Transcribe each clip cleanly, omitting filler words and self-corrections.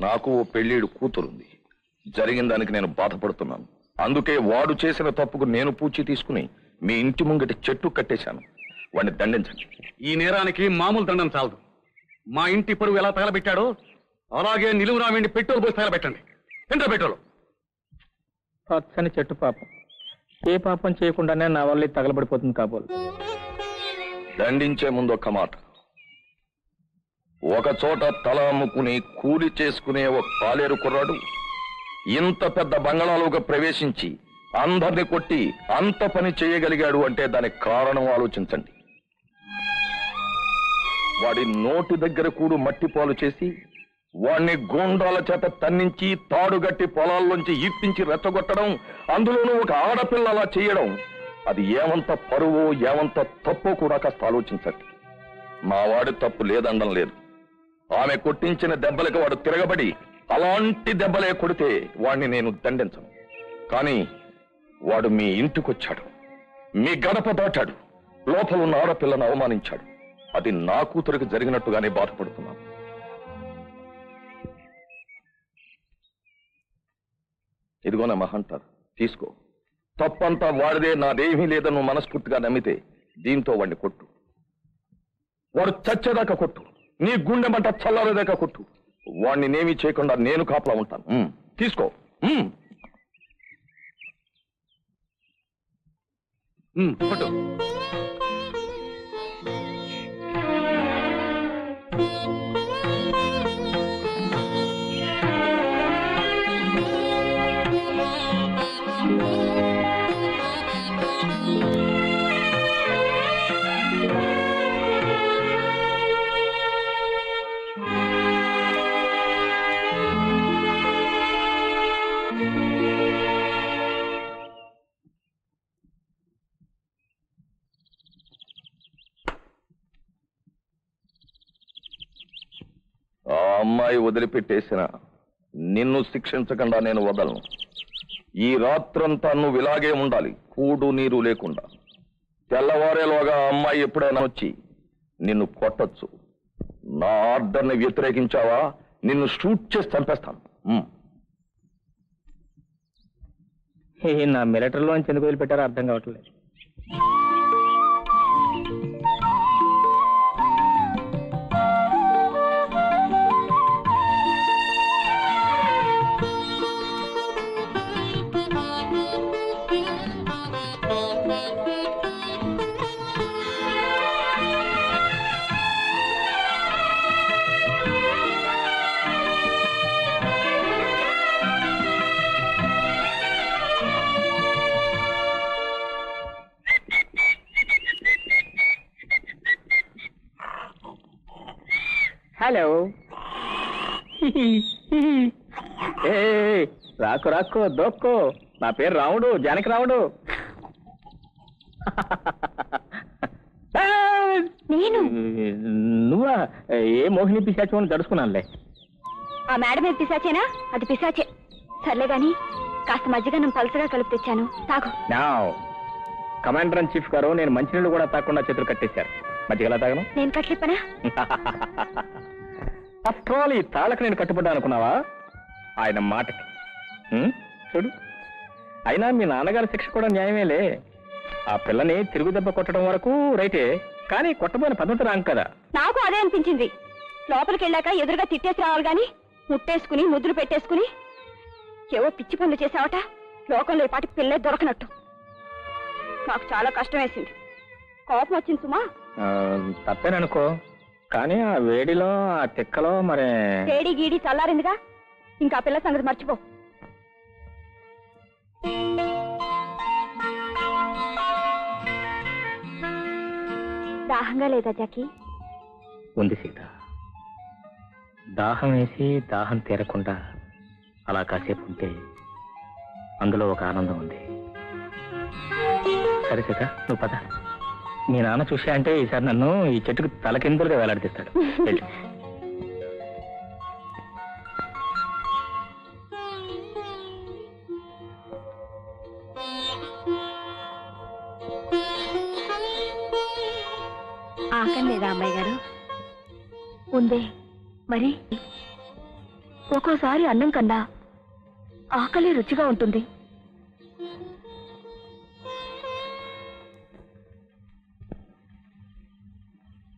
నాకు ఓ పెళ్ళీడు కూతురుంది. జరిగిన దానికి నేను బాధపడుతున్నాను. అందుకే వాడు చేసిన తప్పుకు నేను పూచి తీసుకుని మీ ఇంటి ముంగటి చెట్టు కట్టేశాను. వాడిని దండించండి. ఈ నేరానికి మామూలు దండం చాలదు. మా ఇంటి పరువు ఎలా తగలబెట్టాడో అలాగే నిలువునా వెండి పెట్రోల్ పోసి తగలబెట్టండి. ఎంత పెట్రోల్? పచ్చని చెట్టు పాపం ఏ పాపం చేయకుండానే నా వల్ల తగలబడిపోతుంది కాబోలు. దండించే ముందు ఒక్క మాట. ఒక చోట తల అమ్ముకుని కూలి చేసుకునే ఒక పాలేరు కుర్రాడు ఇంత పెద్ద బంగళాలోకి ప్రవేశించి అందరిని కొట్టి అంత పని చేయగలిగాడు అంటే దానికి కారణం ఆలోచించండి. వాడి నోటి దగ్గర కూడు మట్టి పాలు చేసి వాణ్ణి గూండాల చేత తన్నించి తాడుగట్టి పొలాల్లోంచి ఈడ్పించి రెచ్చగొట్టడం, అందులోనూ ఒక ఆడపిల్లలా చేయడం, అది ఏమంత పరువో ఏమంత తప్పో కూడా కాస్త ఆలోచించండి. మా వాడి తప్పు లేదండం లేదు. ఆమె కొట్టించిన దెబ్బలకు వాడు తిరగబడి అలాంటి దెబ్బలే కొడితే వాణ్ణి నేను దండించను. కానీ వాడు మీ ఇంటికొచ్చాడు, మీ గడప దాటాడు, లోపల ఉన్న ఆడపిల్లను అవమానించాడు. అది నా కూతురికి జరిగినట్టుగానే బాధపడుతున్నాను. ఇదిగోనా మహంటారు, తీసుకో. తప్పంతా వాడిదే, నాదేమీ లేదని నువ్వు మనస్ఫూర్తిగా నమ్మితే దీంతో వాడిని కొట్టు. వాడు చచ్చేదాకా కొట్టు, నీ గుండె మంట చల్లారేదాకా కొట్టు. వాడిని నేమీ చేయకుండా నేను కాపలా ఉంటాను. తీసుకో. కొట్టు. ఆ అమ్మాయి వదిలిపెట్టేసిన నిన్ను శిక్షించకుండా నేను వదలను. ఈ రాత్రంతా నువ్వు ఇలాగే ఉండాలి, కూడు నీరు లేకుండా. తెల్లవారేలోగా ఆ అమ్మాయి ఎప్పుడైనా వచ్చి నిన్ను కొట్టచ్చు. నా ఆర్డర్ని వ్యతిరేకించావా నిన్ను షూట్ చేసి చంపేస్తాను. నా మిలిటరీలోంచి ఎందుకు వదిలిపెట్టారో అర్థం కావట్లేదు. హలో. రాకు రాకు దోక్కో. నా పేరు రాముడు, జానకి రాముడు. నువ్వా? ఏ మోహిని పిశాచం అని దడుచుకున్నానులే. ఆ మేడం ఏం పిశాచేనా? అది పిశాచే. సర్లే గాని కాస్త మజ్జిగన్నం పలుసగా కలిపి తెచ్చాను, తాగు. కమాండర్ ఇన్ చీఫ్ గారు నేను మంచినీళ్ళు కూడా తాకుండా చేతులు కట్టేశారు. మజ్జిగలా తాగను? నేను కట్లిప్పనా? ఆఫ్టర్ ఆల్ ఈ తాళకు నేను కట్టుబడ్డా అనుకున్నావా? ఆయన మాటకి చూడు. అయినా మీ నాన్నగారి శిక్ష కూడా న్యాయమేలే. ఆ పిల్లని తిరుగు దెబ్బ కొట్టడం వరకు రైటే, కానీ కొట్టబోయిన పద్ధతి రాంగ్ కదా. నాకు అదే అనిపించింది. లోపలికి వెళ్ళాక ఎదురుగా తిట్టేసి రావాలి గాని ముట్టేసుకుని ముద్దులు పెట్టేసుకుని ఏవో పిచ్చి పనులు చేసావట. లోకంలో ఈ పాటి పిల్లే దొరకనట్టు. నాకు చాలా కష్టం వేసింది, కోపం వచ్చింది సుమా. తప్పేననుకో, కానీ ఆ వేడిలో ఆ తిక్కలో మరి వేడి గీడి చల్లారిందిగా. ఇంకా పిల్ల సంగతి మర్చిపో. దాహంగా లేదా జాకి? ఉంది సీత. దాహం వేసి దాహం తీరకుండా అలా కాసేపు ఉంటే అందులో ఒక ఆనందం ఉంది. సరే సీత, నువ్వు పద. మీ నాన్న చూసా అంటే ఈసారి నన్ను ఈ చెట్టుకు తలకిందులుగా వేలాడిస్తాడు. ఆకలి లేదా అమ్మాయి గారు? ఉందే మరి. ఒక్కోసారి అన్నం కన్నా ఆకలి రుచిగా ఉంటుంది.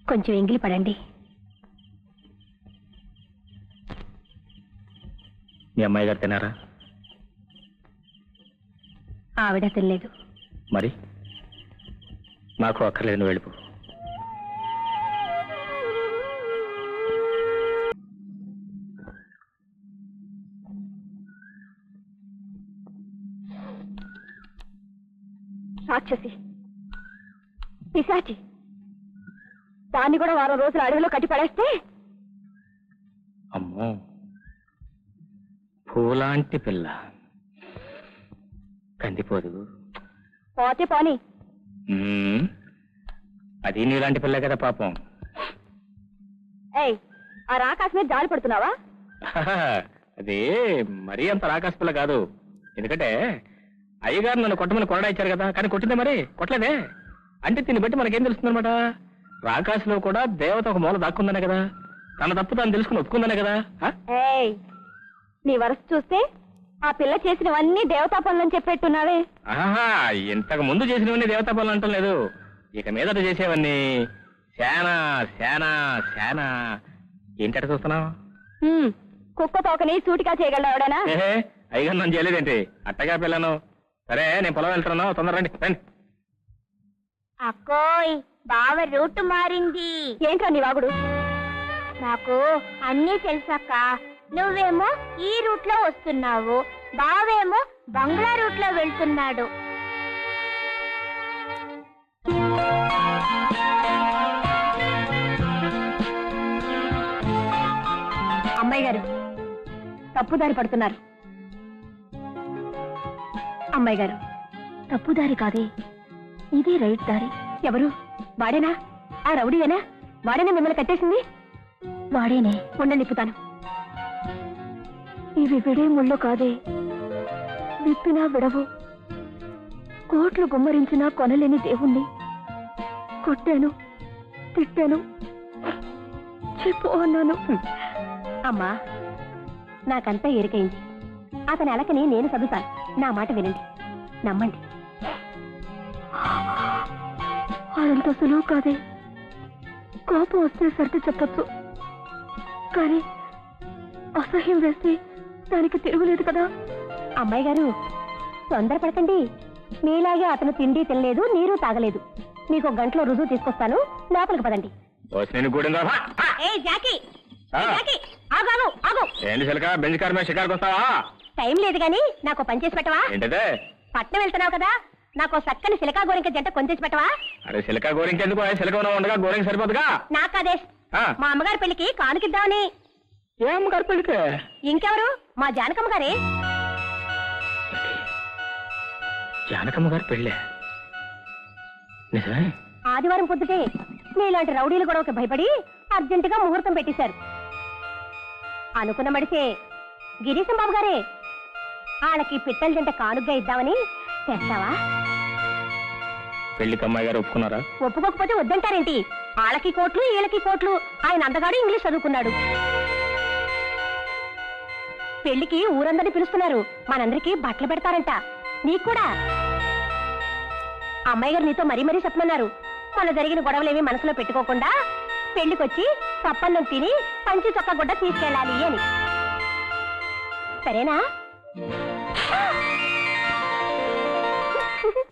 కొంచెం ఎంగిలి పడండి. మీ అమ్మాయి గారు తినారా? ఆవిడ తినలేదు. మరి నాకు అక్కర్లేదు, నువ్వు వెళ్ళిపో. రాక్షసి, పిశాచి, దాన్ని కూడా వారం రోజులు అడవిలో కట్టి పడేస్తే. అమ్మో, పూలాంటి పిల్ల కందిపోదు. పోతే పోనీ. అది నీలాంటి పిల్ల కదా పాపం. ఏయ్, ఆ రాకాశ మీద జాలి పడుతున్నావా? అది మరీ అంత రాకాశ పిల్ల కాదు. ఎందుకంటే అయ్యగారు నన్ను కొట్టమని కొరడా ఇచ్చారు కదా, కానీ కొట్టిందే మరి కొట్టలేదే. అంటే దీన్ని బట్టి మనకేం తెలుస్తుందన్నమాట, రాకాశలో కూడా దేవత ఒక మూల దాక్కుందనే కదా, తన తప్పు తాను తెలుసుకుని ఒప్పుకుందనే కదా. ఏయ్, నీ వరస చూస్తే ఆ పిల్ల చేసినవన్నీ దేవతా పనులని చెప్పేట్టున్నావే. ఆహా, ఇంతకు ముందు చేసినవన్నీ దేవతా పనులు అంటం లేదు, ఇక మీదట చేసేవన్నీ శానా శానా శానా. ఏంటట చూస్తున్నావు? కుక్క తోకని సూటిగా చేయగలడు ఎవడనా? అయ్యగారు నన్ను చేయలేదేంటి? అట్టగా పిల్లను. సరే, నేను పొలం వెళ్తున్నాను, తొందర రండి రండి. అక్కోయ్, బావ రూట్ మారింది. ఏంట్రా నీ వాగుడు? నాకు అన్నీ తెలుసక్క. నువ్వేమో ఈ రూట్ లో వస్తున్నావు, బావేమో బంగ్లా రూట్ లో వెళ్తున్నాడు. అమ్మాయి గారు తప్పుదారి పడుతున్నారు. అమ్మాయి గారు, తప్పుదారి కాదే, ఇదే రైట్ దారి. ఎవరు? వాడేనా? ఆ రౌడీయేనా? వాడేనా మిమ్మల్ని కట్టేసింది? వాడేనే. ఉండండి, నిప్పుతాను. ఇవి విడే ముళ్ళు కాదే, విప్పినా విడవు. కోట్లు గుమ్మరించినా కొనలేని దేవుణ్ణి కొట్టాను, తిట్టాను, చెప్పు అన్నాను. అమ్మా, నాకంతా ఎరికైంది. అతని అలకని నేను చదువుతాను. నా మాట వినండి, నమ్మండి. అదంత సులువు కాదే. కోపం వస్తే సర్ది చెప్పచ్చు, కానీ అసహ్యం వేస్తే దానికి తిరుగులేదు కదా. అమ్మాయి గారు, తొందరపడకండి. మీలాగే అతను తిండి తినలేదు, నీరు తాగలేదు. మీకు ఒక గంటలో రుజువు తీసుకొస్తాను. లోపలికి పదండి. బెంజ్ కార్ మీద షికారుకు వస్తావా? టైం లేదు గాని నాకు పని చేసి పెట్టవా? ఏంటదే? పట్నం వెళ్తున్నావు కదా, నాకు చక్కని సిలకా గోరింక జంట కొంచేసి పెట్టవా? అరే, సిలకా గోరింక ఎందుకు? సిలక ఉండగా గోరింక సరిపోదుగా. నాకాదే, మా అమ్మగారి పెళ్లికి కానుకిద్దామని. ఏ అమ్మగారి పెళ్లికి? ఇంకెవరు? మా జానకమ్మ గారే. జానకమ్మ గారి పెళ్ళే? నిజమే? ఆదివారం పొద్దుటే నీలాంటి రౌడీలు గొడవకి భయపడి అర్జెంటుగా ముహూర్తం పెట్టేశారు. అనుకున్న మడిసే గిరీశం బాబు గారే. వాళ్ళకి పిట్టల జంట కానుగ్గా ఇద్దామని. తెస్తావా? పెళ్లికి అమ్మాయి గారు ఒప్పుకున్నారా? ఒప్పుకోకపోతే వద్దంటారేంటి? వాళ్ళకి కోట్లు, వీళ్ళకి కోట్లు. ఆయన అందగాడు ఇంగ్లీష్ చదువుకున్నాడు. పెళ్లికి ఊరందరినీ పిలుస్తున్నారు. మనందరికీ బట్టలు పెడతారంట. నీకు కూడా. అమ్మాయి గారు నీతో మరీ మరీ చెప్పమన్నారు, మన జరిగిన గొడవలేమీ మనసులో పెట్టుకోకుండా పెళ్లికొచ్చి పప్పన్నం తిని పంచి చొక్క గుడ్డ తీసుకెళ్ళాలి అని. సరేనా?